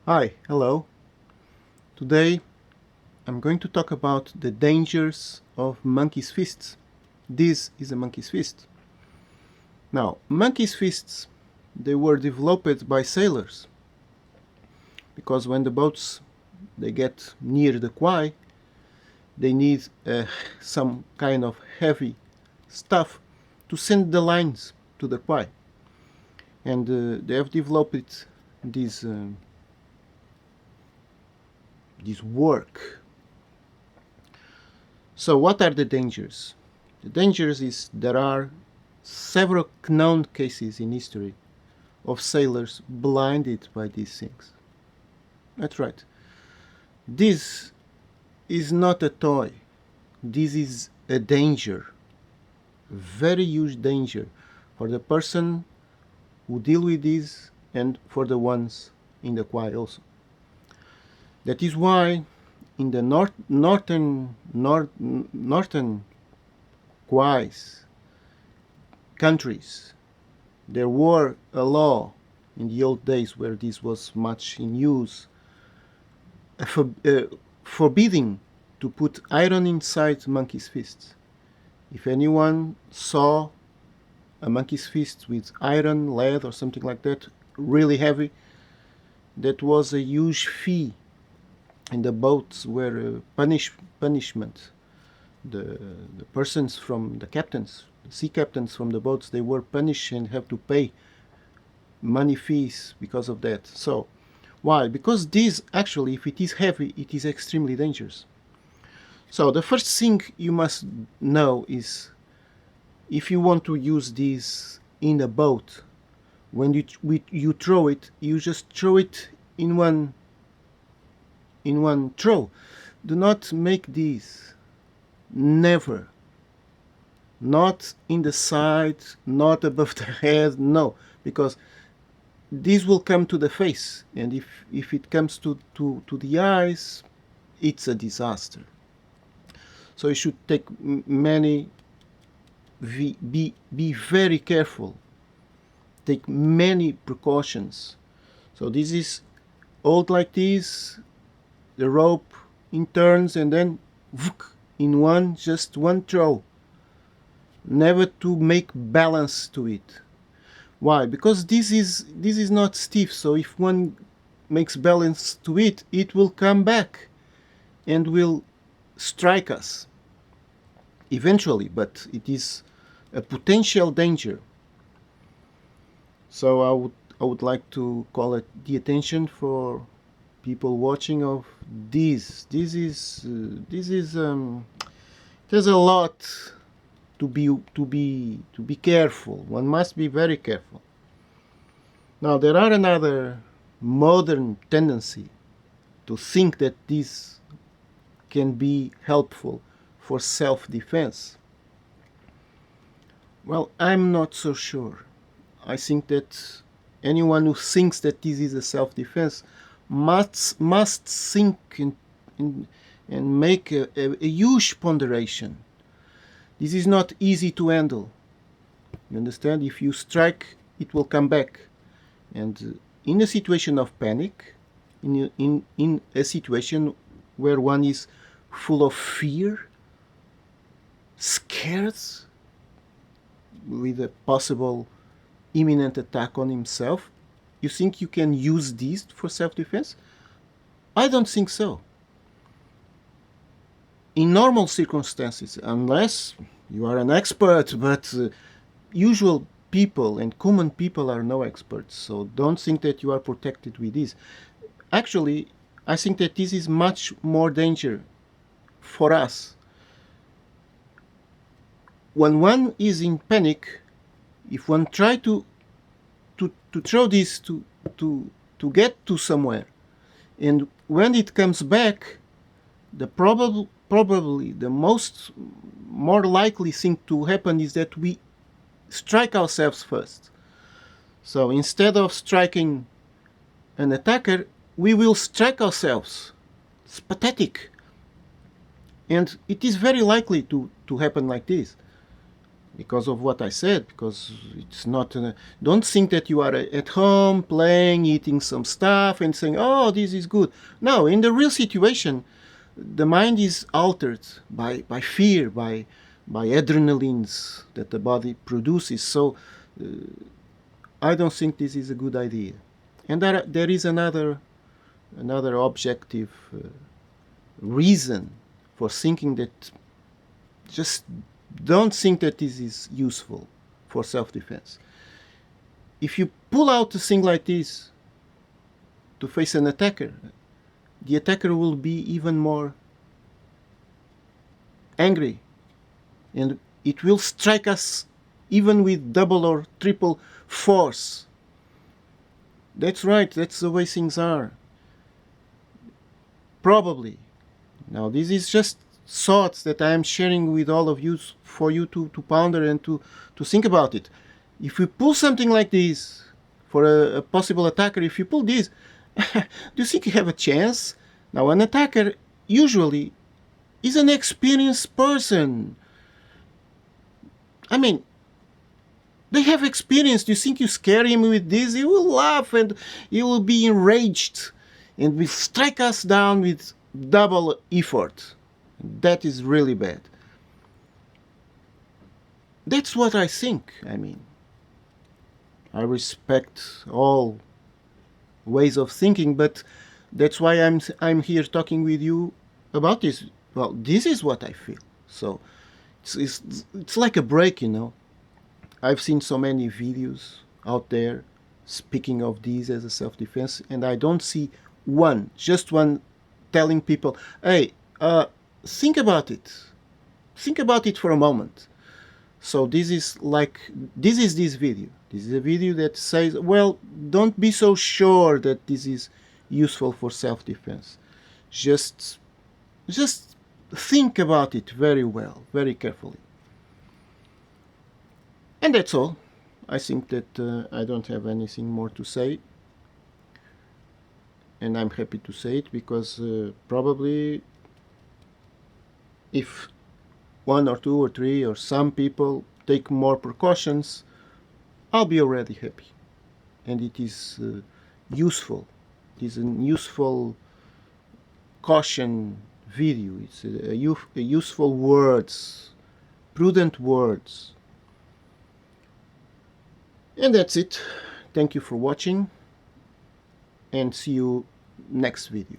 Hi, hello. Today I'm going to talk about the dangers of monkey's fists. This is a monkey's fist. Now, monkey's fists, they were developed by sailors because when the boats they get near the quay, they need some kind of heavy stuff to send the lines to the quay, and they have developed this this work. So, what are the dangers? The dangers is there are several known cases in history of sailors blinded by these things. That's right. This is not a toy. This is a danger, a very huge danger for the person who deal with this and for the ones in the choir also. That is why in the northern choirs countries there were a law in the old days where this was much in use, forbidding to put iron inside monkey's fists. If anyone saw a monkey's fist with iron, lead, or something like that, really heavy, that was a huge fee, and the boats were punishment. The, the persons from the captains, the sea captains from the boats, they were punished and have to pay money fees because of that. So, why? Because this actually, if it is heavy, it is extremely dangerous. So the first thing you must know is if you want to use this in a boat, when you throw it, you just throw it in one throw. Do not make this. Never. Not in the side, not above the head, no, because this will come to the face, and if it comes to the eyes, it's a disaster. So you should take many, be very careful, take many precautions. So this is hold like this, the rope in turns, and then in just one throw. Never to make balance to it. Why? Because this is not stiff. So if one makes balance to it, it will come back and will strike us eventually. But it is a potential danger. So I would like to call it the attention for people watching of this. There's a lot to be careful. One must be very careful. Now there are another modern tendency to think that this can be helpful for self-defense. Well, I'm not so sure. I think that anyone who thinks that this is a self-defense must think and make a huge ponderation. This is not easy to handle. You understand? If you strike, it will come back. And in a situation of panic, in a situation where one is full of fear, scared, with a possible imminent attack on himself, you think you can use this for self-defense? I don't think so. In normal circumstances, unless you are an expert, but usual people and common people are no experts, so don't think that you are protected with this. Actually, I think that this is much more danger for us. When one is in panic, if one try to throw this to get to somewhere, and when it comes back, the probably the more likely thing to happen is that we strike ourselves first. So instead of striking an attacker, we will strike ourselves. It's pathetic. And it is very likely to happen like this. because of what I said, because it's not, don't think that you are at home playing, eating some stuff and saying, oh, this is good. No, in the real situation, the mind is altered by fear, by adrenalines that the body produces. So I don't think this is a good idea. And there is another objective reason for thinking that just don't think that this is useful for self-defense. If you pull out a thing like this to face an attacker, the attacker will be even more angry, and it will strike us even with double or triple force. That's right, that's the way things are. Probably. Now, this is just thoughts that I am sharing with all of you for you to ponder and to think about it. If we pull something like this for a possible attacker, if you pull this, do you think you have a chance? Now, an attacker usually is an experienced person. I mean, they have experience. Do you think you scare him with this? He will laugh and he will be enraged and will strike us down with double effort. That is really bad. That's what I think. I mean, I respect all ways of thinking, but that's why I'm here talking with you about this. Well, this is what I feel. So it's like a break, you know. I've seen so many videos out there speaking of these as a self-defense, and I don't see just one telling people, hey, think about it. Think about it for a moment. So this is this video. This is a video that says, well, don't be so sure that this is useful for self-defense. Just think about it very well, very carefully. And that's all. I think that I don't have anything more to say. And I'm happy to say it because probably if one or two or three or some people take more precautions, I'll be already happy. And it is useful. It is a useful caution video. It's a useful words, prudent words. And that's it. Thank you for watching and see you next video.